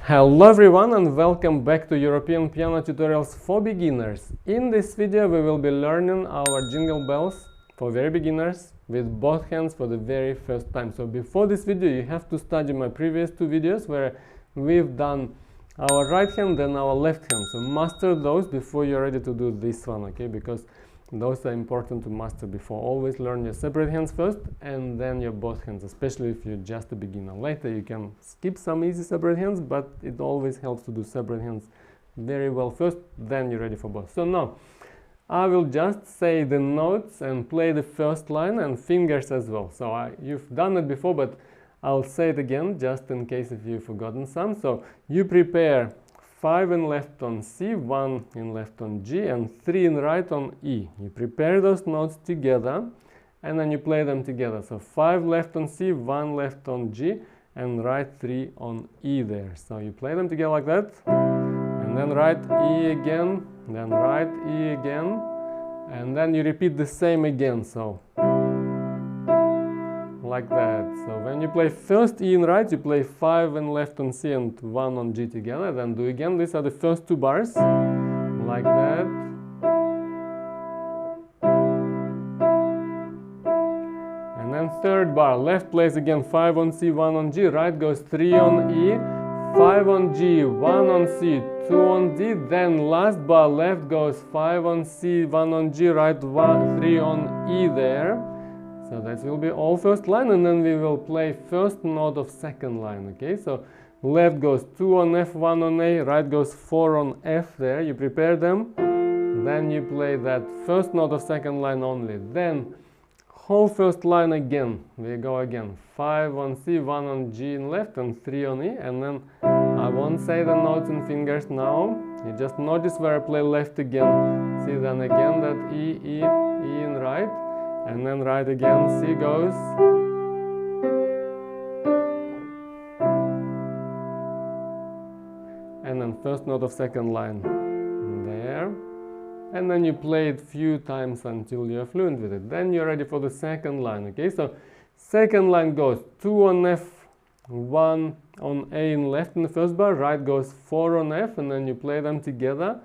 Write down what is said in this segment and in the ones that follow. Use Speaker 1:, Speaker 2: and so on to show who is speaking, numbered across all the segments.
Speaker 1: Hello everyone and welcome back to European Piano Tutorials for Beginners. In this video we will be learning our Jingle Bells for very beginners with both hands for the very first time. So before this video you have to study my previous two videos where we've done our right hand and our left hand. So master those before you're ready to do this one, okay? Because those are important to master before. Always learn your separate hands first and then your both hands, especially if you're just a beginner. Later you can skip some easy separate hands, but it always helps to do separate hands very well first, then you're ready for both. So now I will just say the notes and play the first line and fingers as well. So you've done it before, but I'll say it again just in case if you've forgotten some. So you prepare 5 in left on C, 1 in left on G, and 3 in right on E. You prepare those notes together, and then you play them together. So 5 left on C, 1 left on G, and right 3 on E there. So you play them together like that, and then right E again, then right E again, and then you repeat the same again. So like that. So when you play first E in right, you play 5 in left on C and 1 on G together. Then do again. These are the first two bars, like that. And then third bar, left plays again 5 on C, 1 on G, right goes 3 on E, 5 on G, 1 on C, 2 on D. Then last bar, left goes 5 on C, 1 on G, right 3 on E there. So that will be all first line, and then we will play first note of second line, okay? So left goes 2 on F, 1 on A, right goes 4 on F there. You prepare them, then you play that first note of second line only. Then whole first line again, we go again. 5 on C, 1 on G in left, and 3 on E, and then I won't say the notes in fingers now. You just notice where I play left again. See, then again that E, E, E in right. And then right again, C goes, and then first note of second line there, and then you play it few times until you're fluent with it. Then you're ready for the second line, okay? So second line goes 2 on F, 1 on A in left in the first bar, right goes 4 on F, and then you play them together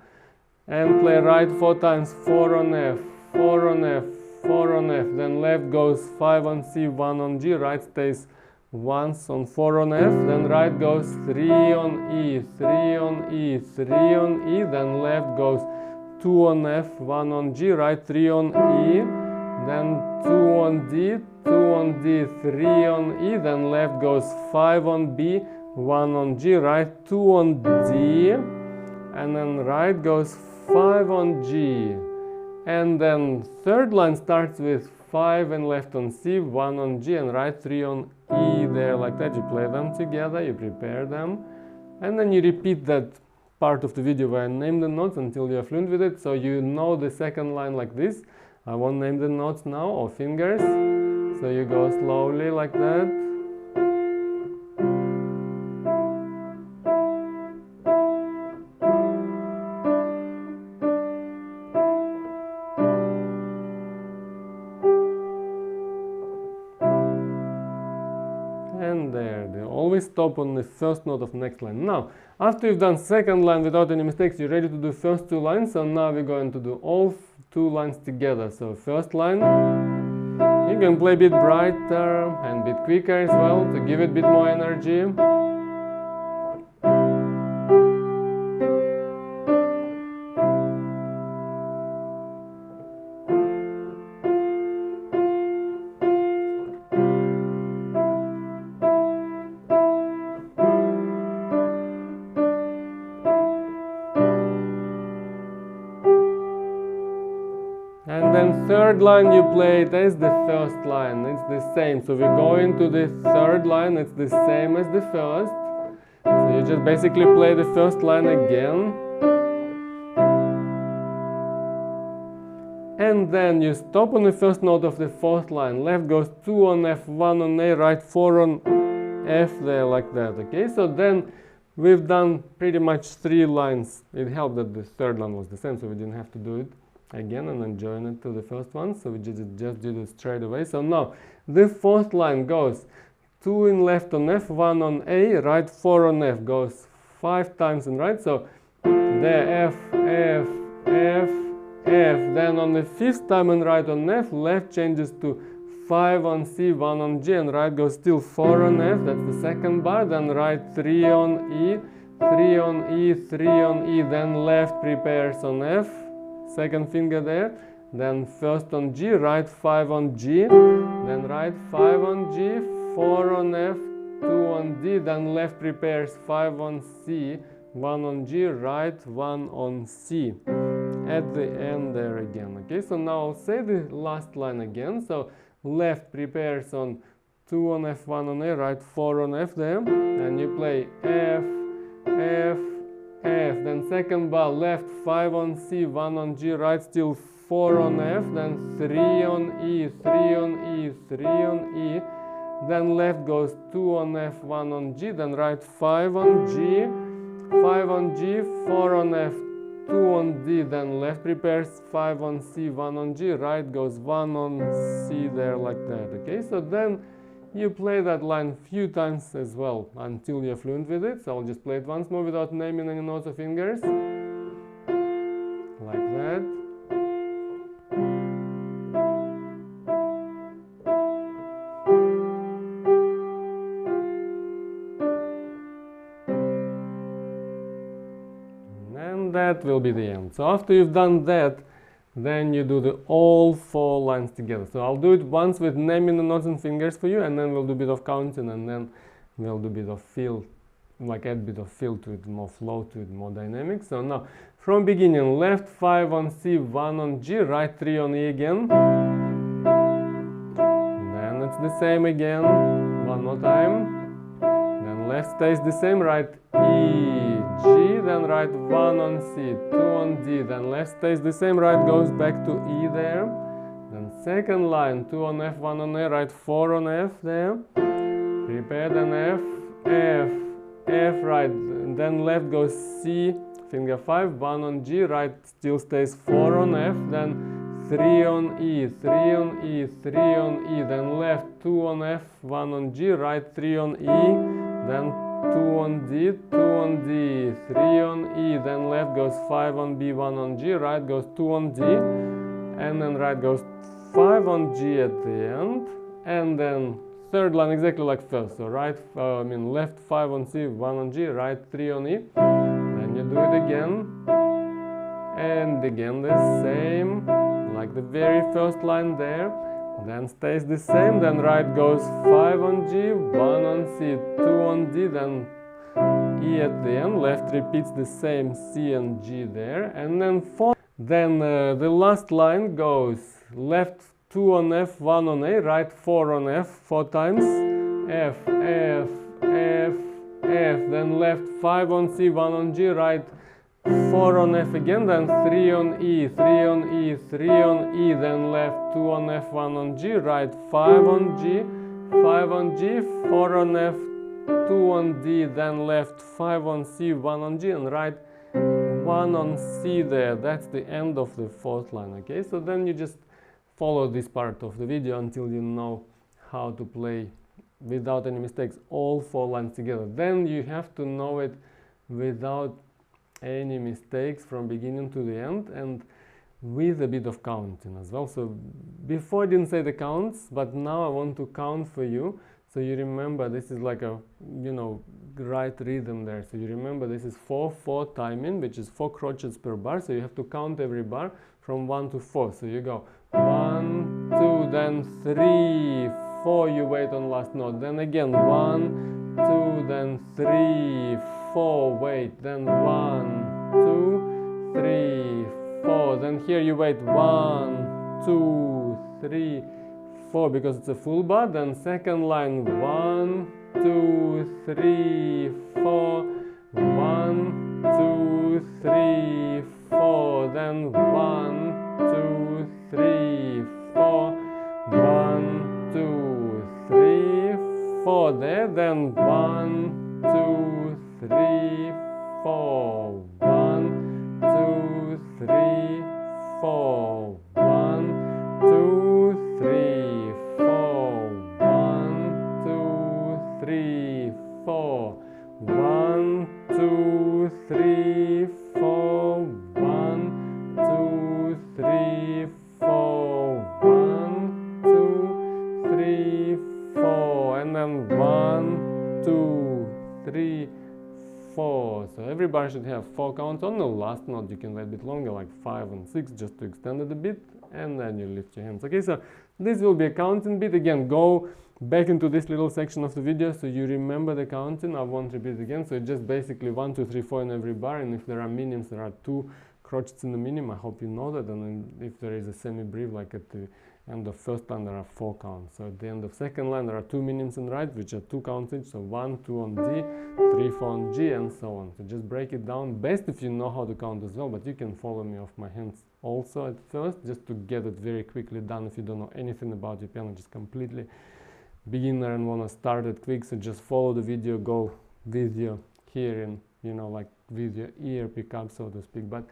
Speaker 1: and play right 4 times, 4 on F, 4 on F, 4 on F, then left goes 5 on C, 1 on G, right stays once on 4 on F, then right goes 3 on E, 3 on E, 3 on E, then left goes 2 on F, 1 on G, right 3 on E, then 2 on D, 2 on D, 3 on E, then left goes 5 on B, 1 on G, right 2 on D, and then right goes 5 on G. And then third line starts with 5 and left on C, 1 on G, and right 3 on E there, like that. You play them together, you prepare them, and then you repeat that part of the video where I name the notes until you're fluent with it. So you know the second line like this. I won't name the notes now, or fingers. So you go slowly like that. And there, they always stop on the first note of next line. Now, after you've done second line without any mistakes, you're ready to do first two lines. So now we're going to do all two lines together. So first line, you can play a bit brighter and a bit quicker as well to give it a bit more energy. And then third line you play it as the first line, it's the same. So we go into the third line, it's the same as the first. So you just basically play the first line again. And then you stop on the first note of the fourth line. Left goes 2 on F, 1 on A, right 4 on F there, like that, okay? So then we've done pretty much 3 lines. It helped that the third line was the same, so we didn't have to do it again and then join it to the first one, so we just did it straight away. So now the fourth line goes 2 in left on F, 1 on A, right 4 on F, goes 5 times in right. So there F, F, F, F. Then on the 5th time and right on F, left changes to 5 on C, 1 on G, and right goes still 4 on F. That's the second bar. Then right 3 on E, 3 on E, 3 on E. Then left prepares on F, second finger there. Then first on G, right 5 on G. Then right 5 on G, 4 on F, 2 on D. Then left prepares 5 on C, 1 on G, right 1 on C. At the end there again. Okay, so now I'll say the last line again. So left prepares on 2 on F, 1 on A, right 4 on F there. And you play F, F, F. Then second bar, left 5 on C, 1 on G, right still 4 on F. Then 3 on E, 3 on E, 3 on E. Then left goes 2 on F, 1 on G. Then right 5 on G, 5 on G, 4 on F, 2 on D. Then left prepares 5 on C, 1 on G. Right goes 1 on C there like that. Okay, so then you play that line few times as well until you're fluent with it. So I'll just play it once more without naming any notes or fingers. Like that. And that will be the end. So after you've done that, then you do the all 4 lines together. So I'll do it once with naming the notes and fingers for you, and then we'll do a bit of counting, and then we'll do a bit of feel, like add a bit of feel to it, more flow to it, more dynamic. So now from beginning, left 5 on C, 1 on G, right 3 on E again. Then it's the same again, one more time. Then left stays the same, right E, G, then right 1 on C, 2 on D, then left stays the same, right goes back to E there. Then second line, 2 on F, 1 on A, right 4 on F there. Prepare, then F, F, F, right, and then left goes C, finger 5, 1 on G, right still stays 4 on F, then 3 on E, 3 on E, 3 on E, then left 2 on F, 1 on G, right 3 on E, then 2 on D, 2 on D, 3 on E, then left goes 5 on B, 1 on G, right goes 2 on D, and then right goes 5 on G at the end, and then third line exactly like first. So right, left 5 on C, 1 on G, right 3 on E, then you do it again, and again the same, like the very first line there. Then stays the same, then right goes 5 on G, 1 on C, 2 on D, then E at the end, left repeats the same C and G there, and then 4. Then the last line goes left 2 on F, 1 on A, right 4 on F, 4 times, F, F, F, F, then left 5 on C, 1 on G, right 4 on F again, then 3 on E, 3 on E, 3 on E, then left 2 on F, 1 on G, right 5 on G, 5 on G, 4 on F, 2 on D, then left 5 on C, 1 on G, and right 1 on C there. That's the end of the 4th line. Okay, so then you just follow this part of the video until you know how to play without any mistakes all 4 lines together. Then you have to know it without any mistakes from beginning to the end, and with a bit of counting as well. So before I didn't say the counts, but now I want to count for you, so you remember this is like a, you know, right rhythm there. So you remember this is 4/4 timing, which is 4 crotchets per bar, so you have to count every bar from 1 to 4. So you go 1, 2, then 3, 4, you wait on last note, then again 1, 2, then 3, 4, wait, then 1, 2, 3, 4, then here you wait 1, 2, 3, 4 because it's a full bar, then second line 1, 2, 3, 4, 1, 2, 3, 4, then 1, 2, 3, 4, 1, 2, 3, 4 there, then 1, 2, 3, 4, 1, 2, 3, 4, 1, 2, 3, 4, 1, 2, 3, 4, 1, 2, 4. So every bar should have 4 counts. On the last note you can wait a bit longer, like 5 and 6, just to extend it a bit, and then you lift your hands. Okay, so this will be a counting bit. Again, go back into this little section of the video so you remember the counting. I won't repeat it again. So it's just basically 1, 2, 3, 4 in every bar, and if there are minims, there are 2 crotchets in the minim. I hope you know that. And then if there is a semi-brief, like at the end of first line, there are 4 counts. So at the end of second line, there are 2 minims in right, which are 2 counts each. So 1, 2 on D, 3, 4 on G, and so on. So just break it down. Best if you know how to count as well, but you can follow me off my hands also at first, just to get it very quickly done. If you don't know anything about your piano, just completely beginner and want to start it quick, so just follow the video, go with your hearing, you know, like with your ear pick up, so to speak. But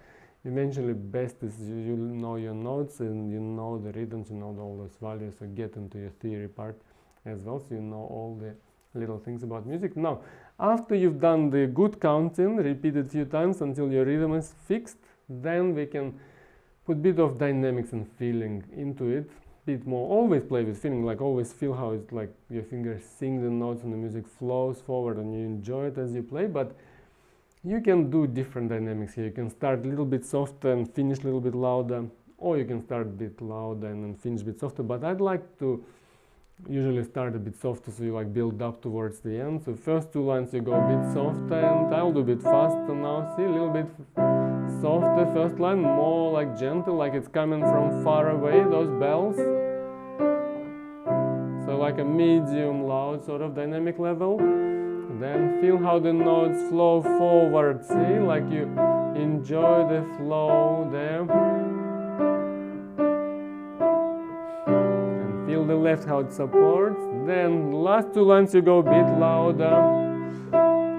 Speaker 1: eventually best is you know your notes and you know the rhythms, you know all those values, so get into your theory part as well, so you know all the little things about music. Now, after you've done the good counting, repeat it a few times until your rhythm is fixed, then we can put a bit of dynamics and feeling into it, bit more. Always play with feeling, like always feel how it's like your fingers sing the notes and the music flows forward and you enjoy it as you play. But you can do different dynamics here. You can start a little bit softer and finish a little bit louder, or you can start a bit louder and then finish a bit softer. But I'd like to usually start a bit softer, so you like build up towards the end. So first 2 lines you go a bit softer, and I'll do a bit faster now. See, a little bit softer first line, more like gentle, like it's coming from far away, those bells. So like a medium loud sort of dynamic level. Then feel how the notes flow forward, see, like you enjoy the flow there. And feel the left how it supports. Then last 2 lines you go a bit louder.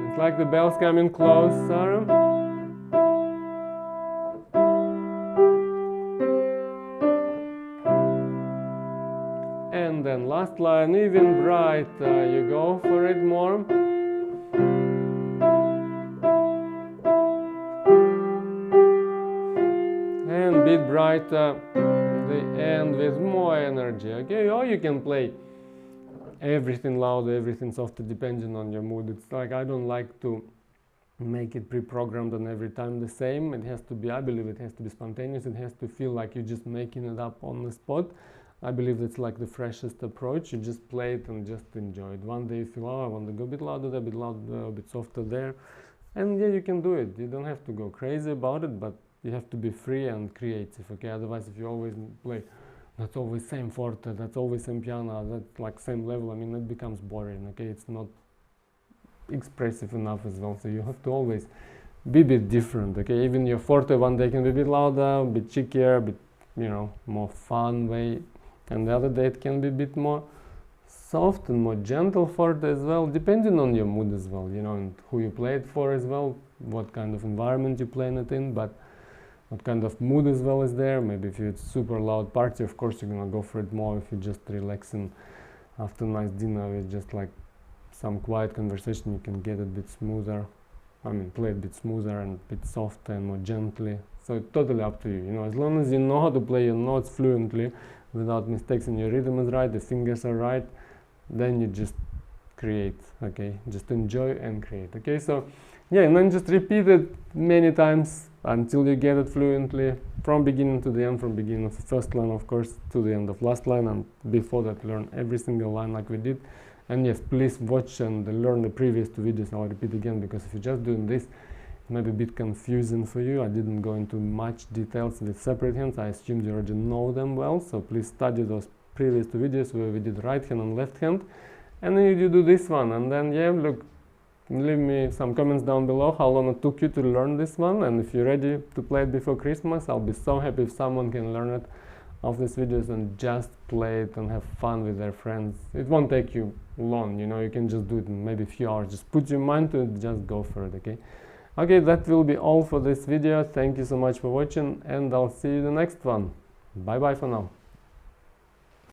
Speaker 1: It's like the bells coming closer. And then last line even brighter, you go for it more. And bit brighter the end with more energy, okay? Or you can play everything louder, everything softer, depending on your mood. It's like I don't like to make it pre-programmed and every time the same. It has to be, I believe it has to be spontaneous. It has to feel like you're just making it up on the spot. I believe that's like the freshest approach. You just play it and just enjoy it. One day you feel, oh, I want to go a bit louder there, a bit louder, a bit softer there. And yeah, you can do it. You don't have to go crazy about it, but you have to be free and creative, okay? Otherwise, if you always play, that's always same forte, that's always same piano, that's like same level, I mean, it becomes boring, okay? It's not expressive enough as well, so you have to always be a bit different, okay? Even your forte one day can be a bit louder, a bit cheekier, a bit, you know, more fun way, and the other day it can be a bit more soft and more gentle forte as well, depending on your mood as well, you know, and who you play it for as well, what kind of environment you're playing it in, but what kind of mood as well is there. Maybe if it's super loud party, of course you're gonna go for it more. If you're just relaxing after a nice dinner with just like some quiet conversation, you can get a bit smoother. I mean, play a bit smoother and a bit softer and more gently. So it's totally up to you, you know, as long as you know how to play your notes fluently without mistakes and your rhythm is right, the fingers are right, then you just create, okay? Just enjoy and create, okay? So yeah, and then just repeat it many times until you get it fluently, from beginning to the end, from beginning of the first line, of course, to the end of last line, and before that learn every single line like we did. And yes, please watch and learn the previous 2 videos. I'll repeat again, because if you're just doing this, it might be a bit confusing for you. I didn't go into much details with separate hands. I assumed you already know them well, so please study those previous 2 videos where we did right hand and left hand, and then you do this one, and then yeah, look, leave me some comments down below how long it took you to learn this one, and if you're ready to play it before Christmas, I'll be so happy if someone can learn it of these videos and just play it and have fun with their friends. It won't take you long, you know, you can just do it in maybe a few hours. Just put your mind to it, just go for it, okay? Okay, that will be all for this video. Thank you so much for watching, and I'll see you in the next one. Bye bye for now.